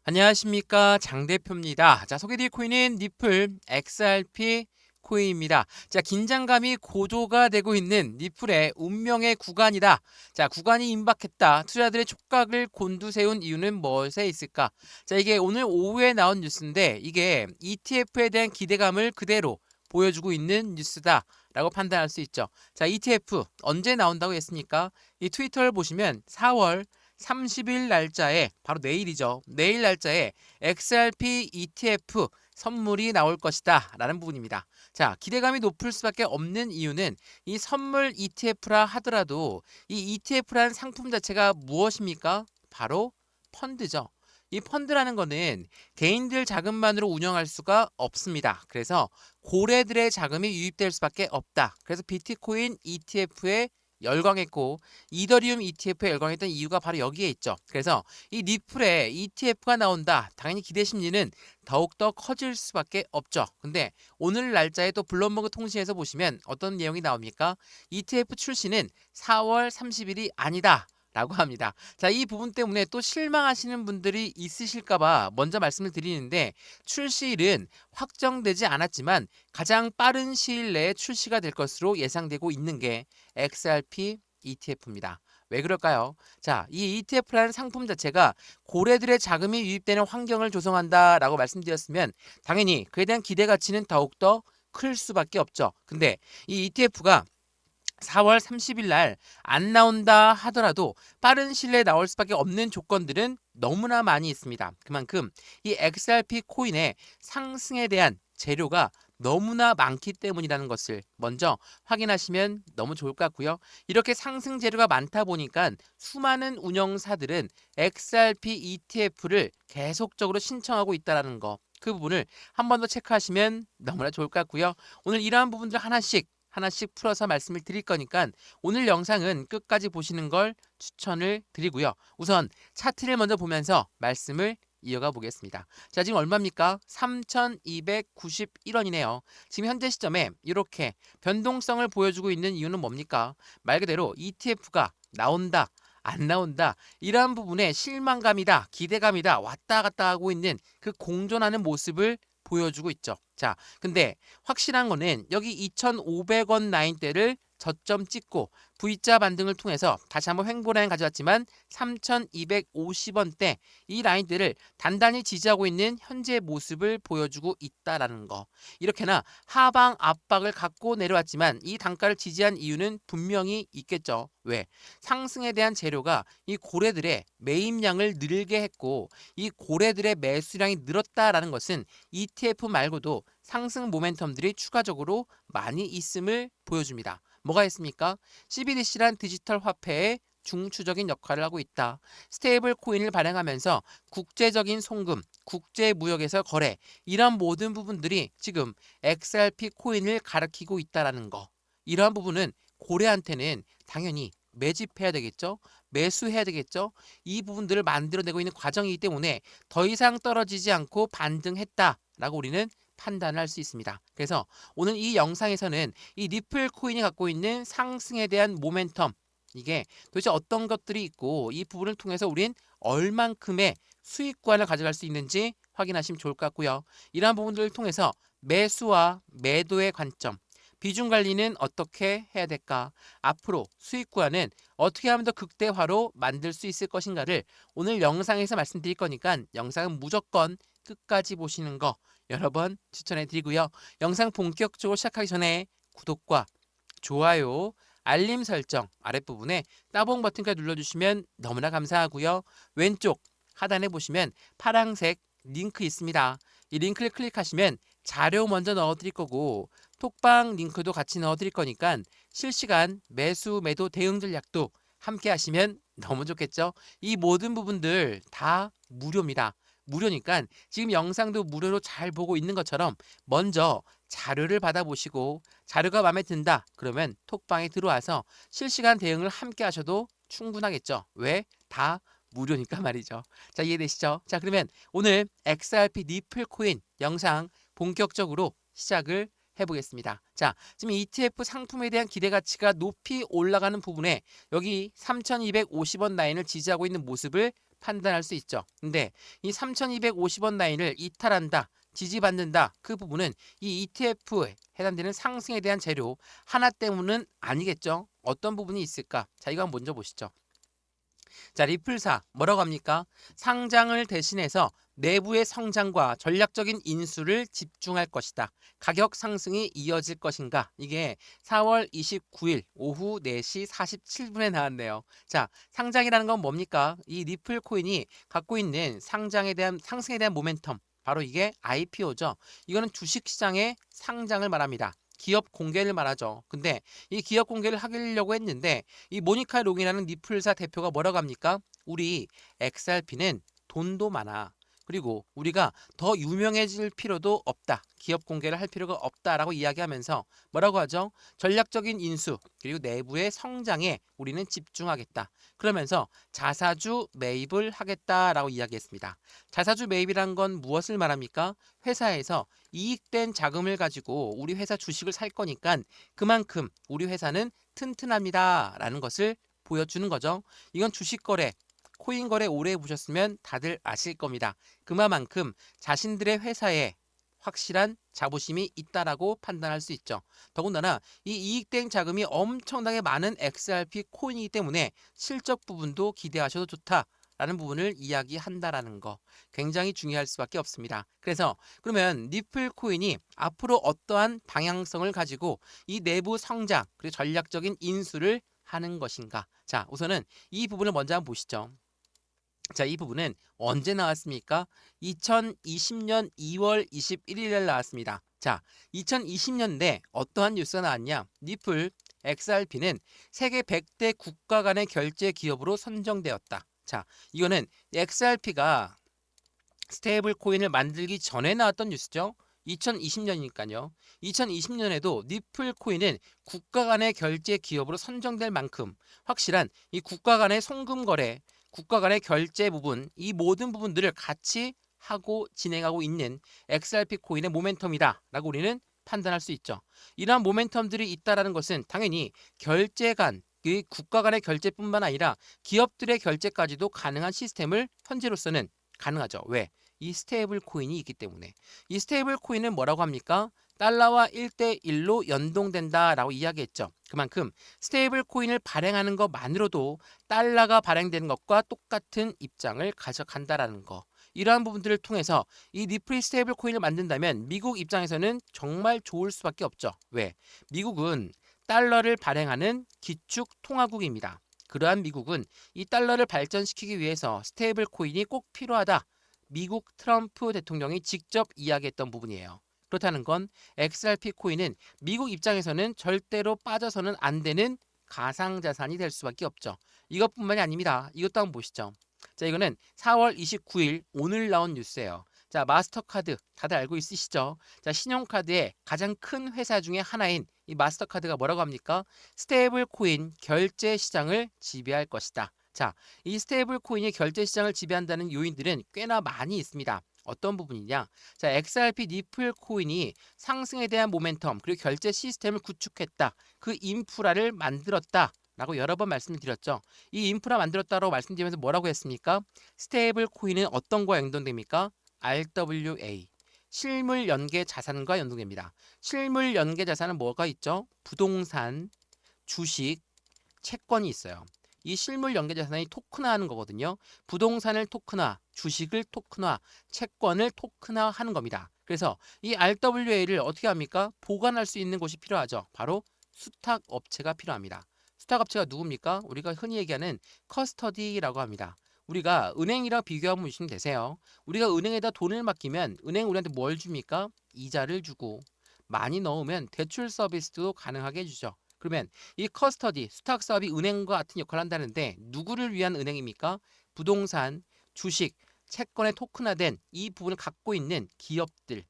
안녕하십니까, 장 대표입니다. 자, 소개드릴 코인은 니플 XRP 코인입니다. 자, 긴장감이 고조가 되고 있는 니플의 운명의 구간이다. 자, 구간이 임박했다. 투자들의 촉각을 곤두세운 이유는 무엇에 있을까? 자, 이게 오늘 오후에 나온 뉴스인데 이게 ETF에 대한 기대감을 그대로 보여주고 있는 뉴스다 라고 판단할 수 있죠. 자, ETF 언제 나온다고 했습니까? 이 트위터를 보시면 4월 30일 날짜에, 바로 내일이죠. 내일 날짜에 XRP ETF 선물이 나올 것이다 라는 부분입니다. 자, 기대감이 높을 수밖에 없는 이유는 이 선물 ETF라 하더라도 이 ETF라는 상품 자체가 무엇입니까? 바로 펀드죠. 이 펀드라는 거는 개인들 자금만으로 운영할 수가 없습니다. 그래서 고래들의 자금이 유입될 수밖에 없다. 그래서 비트코인 ETF에 열광했고 이더리움 ETF에 열광했던 이유가 바로 여기에 있죠. 그래서 이 니플에 ETF가 나온다. 당연히 기대 심리는 더욱더 커질 수밖에 없죠. 근데 오늘 날짜에 또 블룸버그 통신에서 보시면 어떤 내용이 나옵니까? ETF 출시는 4월 30일이 아니다. 라고 합니다. 자, 이 부분 때문에 또 실망하시는 분들이 있으실까봐 먼저 말씀을 드리는데 출시일은 확정되지 않았지만 가장 빠른 시일 내에 출시가 될 것으로 예상되고 있는 게 XRP ETF입니다. 왜 그럴까요? 자, 이 ETF라는 상품 자체가 고래들의 자금이 유입되는 환경을 조성한다라고 말씀드렸으면 당연히 그에 대한 기대 가치는 더욱더 클 수밖에 없죠. 근데 이 ETF가 4월 30일 날 안 나온다 하더라도 빠른 시일 내에 나올 수밖에 없는 조건들은 너무나 많이 있습니다. 그만큼 이 XRP 코인의 상승에 대한 재료가 너무나 많기 때문이라는 것을 먼저 확인하시면 너무 좋을 것 같고요. 이렇게 상승 재료가 많다 보니까 수많은 운영사들은 XRP ETF를 계속적으로 신청하고 있다는 거. 그 부분을 한 번 더 체크하시면 너무나 좋을 것 같고요. 오늘 이러한 부분들 하나씩 풀어서 말씀을 드릴 거니까 오늘 영상은 끝까지 보시는 걸 추천을 드리고요. 우선 차트를 먼저 보면서 말씀을 이어가 보겠습니다. 자, 지금 얼마입니까? 3,291원이네요. 지금 현재 시점에 이렇게 변동성을 보여주고 있는 이유는 뭡니까? 말 그대로 ETF가 나온다, 안 나온다, 이러한 부분에 실망감이다, 기대감이다, 왔다 갔다 하고 있는 그 공존하는 모습을 보여주고 있죠. 자, 근데 확실한 거는 여기 2,500원 라인대를 저점 찍고 V자 반등을 통해서 다시 한번 횡보 라인 가져왔지만 3,250원대 이 라인대를 단단히 지지하고 있는 현재 모습을 보여주고 있다라는 거. 이렇게나 하방 압박을 갖고 내려왔지만 이 단가를 지지한 이유는 분명히 있겠죠. 왜? 상승에 대한 재료가 이 고래들의 매입량을 늘게 했고 이 고래들의 매수량이 늘었다라는 것은 ETF 말고도 상승 모멘텀들이 추가적으로 많이 있음을 보여줍니다. 뭐가 있습니까? CBDC란 디지털 화폐의 중추적인 역할을 하고 있다. 스테이블 코인을 발행하면서 국제적인 송금, 국제 무역에서 거래, 이런 모든 부분들이 지금 XRP 코인을 가리키고 있다라는 거. 이러한 부분은 고래한테는 당연히 매집해야 되겠죠? 매수해야 되겠죠? 이 부분들을 만들어내고 있는 과정이기 때문에 더 이상 떨어지지 않고 반등했다라고 우리는 판단을 할 수 있습니다. 그래서 오늘 이 영상에서는 이 리플 코인이 갖고 있는 상승에 대한 모멘텀, 이게 도대체 어떤 것들이 있고 이 부분을 통해서 우린 얼만큼의 수익권을 가져갈 수 있는지 확인하시면 좋을 것 같고요. 이러한 부분들을 통해서 매수와 매도의 관점, 비중 관리는 어떻게 해야 될까? 앞으로 수익 구간은 어떻게 하면 더 극대화로 만들 수 있을 것인가를 오늘 영상에서 말씀드릴 거니까 영상은 무조건 끝까지 보시는 거 여러 번 추천해 드리고요. 영상 본격적으로 시작하기 전에 구독과 좋아요, 알림 설정 아랫부분에 따봉 버튼까지 눌러주시면 너무나 감사하고요. 왼쪽 하단에 보시면 파란색 링크 있습니다. 이 링크를 클릭하시면 자료 먼저 넣어드릴 거고 톡방 링크도 같이 넣어드릴 거니까 실시간 매수 매도 대응 전략도 함께 하시면 너무 좋겠죠. 이 모든 부분들 다 무료입니다. 무료니까 지금 영상도 무료로 잘 보고 있는 것처럼 먼저 자료를 받아보시고 자료가 마음에 든다 그러면 톡방에 들어와서 실시간 대응을 함께 하셔도 충분하겠죠. 왜? 다 무료니까 말이죠. 자, 이해되시죠? 자, 그러면 오늘 XRP 니플 코인 영상 본격적으로 시작을 해보겠습니다. 자, 지금 ETF 상품에 대한 기대 가치가 높이 올라가는 부분에 여기 3,250원 라인을 지지하고 있는 모습을 판단할 수 있죠. 근데 이 3,250원 라인을 이탈한다, 지지받는다, 그 부분은 이 ETF에 해당되는 상승에 대한 재료 하나 때문은 아니겠죠. 어떤 부분이 있을까? 자, 이거 한번 먼저 보시죠. 자, 리플사 뭐라고 합니까? 상장을 대신해서 내부의 성장과 전략적인 인수를 집중할 것이다. 가격 상승이 이어질 것인가? 이게 4월 29일 오후 4시 47분에 나왔네요. 자, 상장이라는 건 뭡니까? 이 리플 코인이 갖고 있는 상장에 대한 상승에 대한 모멘텀. 바로 이게 IPO죠. 이거는 주식시장의 상장을 말합니다. 기업 공개를 말하죠. 근데 이 기업 공개를 하려고 했는데 이 모니카 롱이라는 리플사 대표가 뭐라고 합니까? 우리 XRP는 돈도 많아. 그리고 우리가 더 유명해질 필요도 없다. 기업 공개를 할 필요가 없다라고 이야기하면서 뭐라고 하죠? 전략적인 인수 그리고 내부의 성장에 우리는 집중하겠다. 그러면서 자사주 매입을 하겠다라고 이야기했습니다. 자사주 매입이란 건 무엇을 말합니까? 회사에서 이익된 자금을 가지고 우리 회사 주식을 살 거니까 그만큼 우리 회사는 튼튼합니다라는 것을 보여주는 거죠. 이건 주식 거래, 코인 거래 오래 해보셨으면 다들 아실 겁니다. 그만큼 자신들의 회사에 확실한 자부심이 있다라고 판단할 수 있죠. 더군다나 이 이익된 자금이 엄청나게 많은 XRP 코인이기 때문에 실적 부분도 기대하셔도 좋다라는 부분을 이야기한다라는 거 굉장히 중요할 수밖에 없습니다. 그래서 그러면 리플 코인이 앞으로 어떠한 방향성을 가지고 이 내부 성장 그리고 전략적인 인수를 하는 것인가? 자, 우선은 이 부분을 먼저 한번 보시죠. 자, 이 부분은 언제 나왔습니까? 2020년 2월 21일에 나왔습니다. 자, 2020년대 어떠한 뉴스가 나왔냐? 리플 XRP는 세계 100대 국가 간의 결제 기업으로 선정되었다. 자, 이거는 XRP가 스테이블 코인을 만들기 전에 나왔던 뉴스죠. 2020년이니까요. 2020년에도 리플 코인은 국가 간의 결제 기업으로 선정될 만큼 확실한 이 국가 간의 송금 거래, 국가 간의 결제 부분, 이 모든 부분들을 같이 하고 진행하고 있는 XRP 코인의 모멘텀이다라고 우리는 판단할 수 있죠. 이러한 모멘텀들이 있다라는 것은 당연히 결제 간, 그 국가 간의 결제뿐만 아니라 기업들의 결제까지도 가능한 시스템을 현재로서는 가능하죠. 왜? 이 스테이블 코인이 있기 때문에. 이 스테이블 코인은 뭐라고 합니까? 달러와 1대1로 연동된다라고 이야기했죠. 그만큼 스테이블 코인을 발행하는 것만으로도 달러가 발행되는 것과 똑같은 입장을 가져간다라는 거. 이러한 부분들을 통해서 이 리플 스테이블 코인을 만든다면 미국 입장에서는 정말 좋을 수밖에 없죠. 왜? 미국은 달러를 발행하는 기축 통화국입니다. 그러한 미국은 이 달러를 발전시키기 위해서 스테이블 코인이 꼭 필요하다. 미국 트럼프 대통령이 직접 이야기했던 부분이에요. 그렇다는 건 XRP 코인은 미국 입장에서는 절대로 빠져서는 안 되는 가상자산이 될 수밖에 없죠. 이것뿐만이 아닙니다. 이것도 한번 보시죠. 자, 이거는 4월 29일 오늘 나온 뉴스예요. 자, 마스터카드 다들 알고 있으시죠? 자, 신용카드의 가장 큰 회사 중에 하나인 이 마스터카드가 뭐라고 합니까? 스테이블 코인 결제 시장을 지배할 것이다. 자, 이 스테이블 코인이 결제 시장을 지배한다는 요인들은 꽤나 많이 있습니다. 어떤 부분이냐? 자, XRP 리플 코인이 상승에 대한 모멘텀 그리고 결제 시스템을 구축했다. 그 인프라를 만들었다. 라고 여러 번 말씀을 드렸죠. 이 인프라 만들었다고 말씀드리면서 뭐라고 했습니까? 스테이블 코인은 어떤 거와 연동됩니까? RWA. 실물 연계 자산과 연동됩니다. 실물 연계 자산은 뭐가 있죠? 부동산, 주식, 채권이 있어요. 이 실물 연계 자산이 토큰화하는 거거든요. 부동산을 토큰화, 주식을 토큰화, 채권을 토큰화하는 겁니다. 그래서 이 RWA를 어떻게 합니까? 보관할 수 있는 곳이 필요하죠. 바로 수탁 업체가 필요합니다. 수탁 업체가 누굽니까? 우리가 흔히 얘기하는 커스터디라고 합니다. 우리가 은행이랑 비교하면 보시면 되세요. 우리가 은행에다 돈을 맡기면 은행 우리한테 뭘 줍니까? 이자를 주고 많이 넣으면 대출 서비스도 가능하게 해주죠. 그러면 이 커스터디, 수탁 사업이 은행과 같은 역할을 한다는데 누구를 위한 은행입니까? 부동산, 주식, 채권의 토큰화된 이 부분을 갖고 있는 기업들,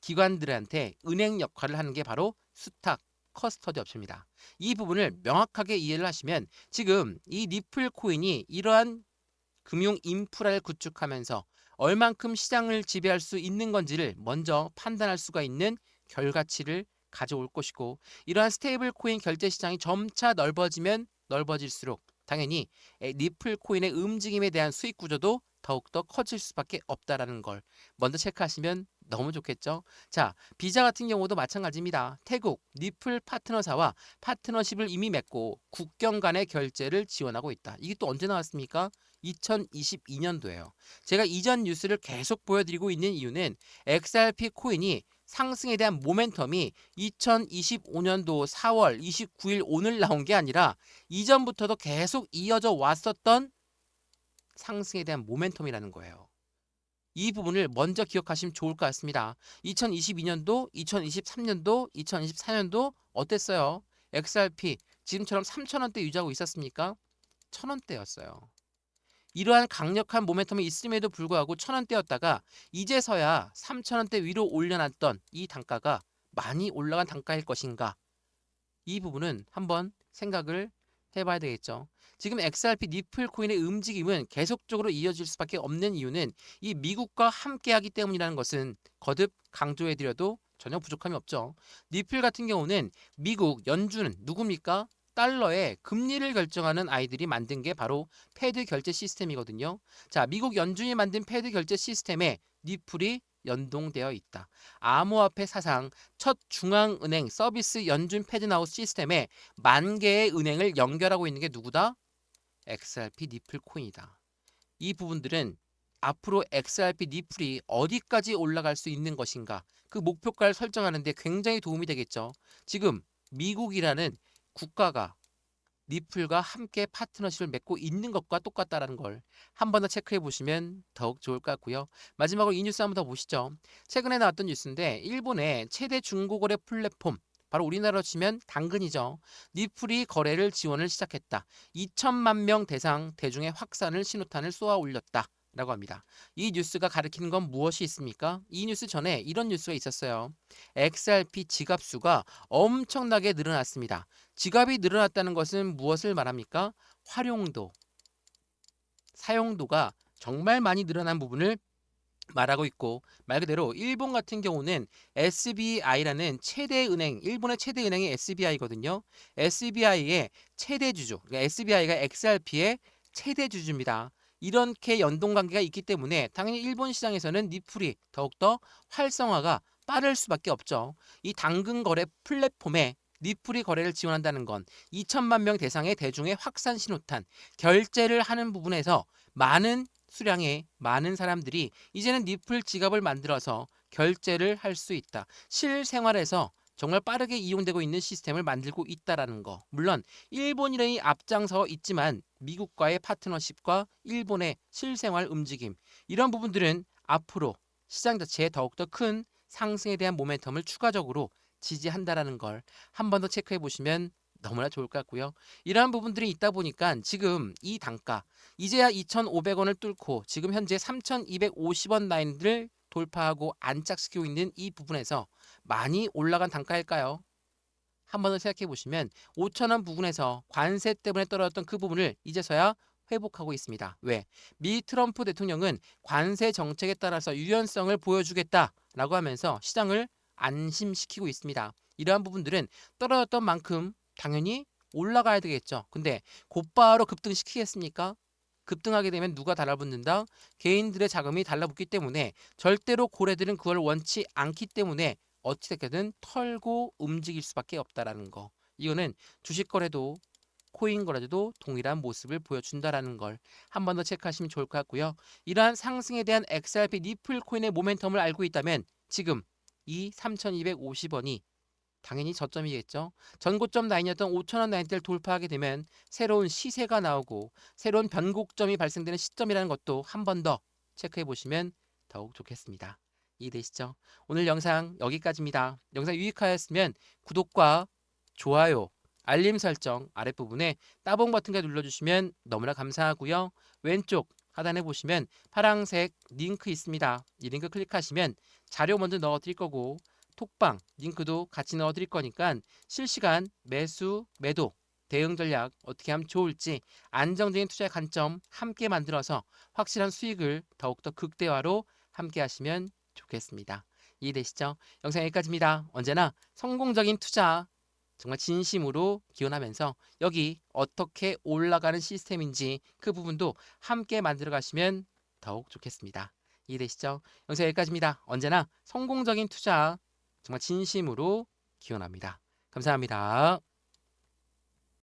기관들한테 은행 역할을 하는 게 바로 수탁, 커스터디 업체입니다. 이 부분을 명확하게 이해를 하시면 지금 이 리플 코인이 이러한 금융 인프라를 구축하면서 얼만큼 시장을 지배할 수 있는 건지를 먼저 판단할 수가 있는 결과치를 가져올 것이고 이러한 스테이블 코인 결제 시장이 점차 넓어지면 넓어질수록 당연히 리플 코인의 움직임에 대한 수익 구조도 더욱더 커질 수밖에 없다라는 걸 먼저 체크하시면 너무 좋겠죠. 자, 비자 같은 경우도 마찬가지입니다. 태국 리플 파트너사와 파트너십을 이미 맺고 국경 간의 결제를 지원하고 있다. 이게 또 언제 나왔습니까? 2022년도예요. 제가 이전 뉴스를 계속 보여드리고 있는 이유는 XRP 코인이 상승에 대한 모멘텀이 2025년도 4월 29일 오늘 나온 게 아니라 이전부터도 계속 이어져 왔었던 상승에 대한 모멘텀이라는 거예요. 이 부분을 먼저 기억하시면 좋을 것 같습니다. 2022년도, 2023년도, 2024년도 어땠어요? XRP 지금처럼 3,000원대 유지하고 있었습니까? 1,000원대였어요. 이러한 강력한 모멘텀이 있음에도 불구하고 1,000원대였다가 이제서야 3,000원대 위로 올려놨던 이 단가가 많이 올라간 단가일 것인가? 이 부분은 한번 생각을 해봐야 되겠죠. 지금 XRP 니플 코인의 움직임은 계속적으로 이어질 수밖에 없는 이유는 이 미국과 함께하기 때문이라는 것은 거듭 강조해드려도 전혀 부족함이 없죠. 니플 같은 경우는 미국 연준은 누굽니까? 달러의 금리를 결정하는 아이들이 만든 게 바로 패드 결제 시스템이거든요. 자, 미국 연준이 만든 패드 결제 시스템에 니플이 연동되어 있다. 암호화폐 사상 첫 중앙은행 서비스 연준 패드나우 시스템에 10,000개의 은행을 연결하고 있는 게 누구다? XRP 니플 코인이다. 이 부분들은 앞으로 XRP 니플이 어디까지 올라갈 수 있는 것인가, 그 목표가를 설정하는 데 굉장히 도움이 되겠죠. 지금 미국이라는 국가가 니플과 함께 파트너십을 맺고 있는 것과 똑같다는 걸 한 번 더 체크해 보시면 더욱 좋을 것 같고요. 마지막으로 이 뉴스 한 번 더 보시죠. 최근에 나왔던 뉴스인데 일본의 최대 중고거래 플랫폼, 바로 우리나라로 치면 당근이죠. 니플이 거래를 지원을 시작했다. 2천만 명 대상 대중의 확산을 신호탄을 쏘아 올렸다. 라고 합니다. 이 뉴스가 가리키는 건 무엇이 있습니까? 이 뉴스 전에 이런 뉴스가 있었어요. XRP 지갑 수가 엄청나게 늘어났습니다. 지갑이 늘어났다는 것은 무엇을 말합니까? 활용도, 사용도가 정말 많이 늘어난 부분을 말하고 있고, 말 그대로 일본 같은 경우는 SBI라는 최대 은행, 일본의 최대 은행이 SBI거든요. SBI의 최대 주주, 그러니까 SBI가 XRP의 최대 주주입니다. 이렇게 연동 관계가 있기 때문에 당연히 일본 시장에서는 니플이 더욱더 활성화가 빠를 수밖에 없죠. 이 당근 거래 플랫폼에 니플이 거래를 지원한다는 건 2천만 명 대상의 대중의 확산 신호탄, 결제를 하는 부분에서 많은 수량의 많은 사람들이 이제는 니플 지갑을 만들어서 결제를 할 수 있다. 실생활에서 정말 빠르게 이용되고 있는 시스템을 만들고 있다라는 거. 물론 일본이란이 앞장서 있지만 미국과의 파트너십과 일본의 실생활 움직임, 이런 부분들은 앞으로 시장 자체에 더욱더 큰 상승에 대한 모멘텀을 추가적으로 지지한다라는 걸 한 번 더 체크해 보시면 너무나 좋을 것 같고요. 이러한 부분들이 있다 보니까 지금 이 단가 이제야 2,500원을 뚫고 지금 현재 3,250원 라인을 돌파하고 안착시키고 있는 이 부분에서 많이 올라간 단가일까요? 한 번 더 생각해 보시면 5,000원 부근에서 관세 때문에 떨어졌던 그 부분을 이제서야 회복하고 있습니다. 왜? 미 트럼프 대통령은 관세 정책에 따라서 유연성을 보여주겠다라고 하면서 시장을 안심시키고 있습니다. 이러한 부분들은 떨어졌던 만큼 당연히 올라가야 되겠죠. 근데 곧바로 급등시키겠습니까? 급등하게 되면 누가 달라붙는다? 개인들의 자금이 달라붙기 때문에 절대로 고래들은 그걸 원치 않기 때문에 어찌됐든 털고 움직일 수밖에 없다라는 거. 이거는 주식 거래도 코인 거래도 동일한 모습을 보여준다라는 걸 한 번 더 체크하시면 좋을 것 같고요. 이러한 상승에 대한 XRP 니플 코인의 모멘텀을 알고 있다면 지금 이 3,250원이 당연히 저점이겠죠. 전고점 라인이었던 5,000원 라인대를 돌파하게 되면 새로운 시세가 나오고 새로운 변곡점이 발생되는 시점이라는 것도 한 번 더 체크해 보시면 더욱 좋겠습니다. 이해되시죠? 오늘 영상 여기까지입니다. 영상 유익하였으면 구독과 좋아요, 알림 설정 아랫부분에 따봉 버튼까지 눌러주시면 너무나 감사하고요. 왼쪽 하단에 보시면 파란색 링크 있습니다. 이 링크 클릭하시면 자료 먼저 넣어 드릴 거고 톡방 링크도 같이 넣어 드릴 거니까 실시간 매수, 매도, 대응 전략 어떻게 하면 좋을지 안정적인 투자의 관점 함께 만들어서 확실한 수익을 더욱더 극대화로 함께 하시면 좋겠습니다. 이해되시죠? 영상 여기까지입니다. 언제나 성공적인 투자 정말 진심으로 기원하면서 여기 어떻게 올라가는 시스템인지 그 부분도 함께 만들어 가시면 더욱 좋겠습니다. 이해되시죠? 영상 여기까지입니다. 언제나 성공적인 투자 정말 진심으로 기원합니다. 감사합니다.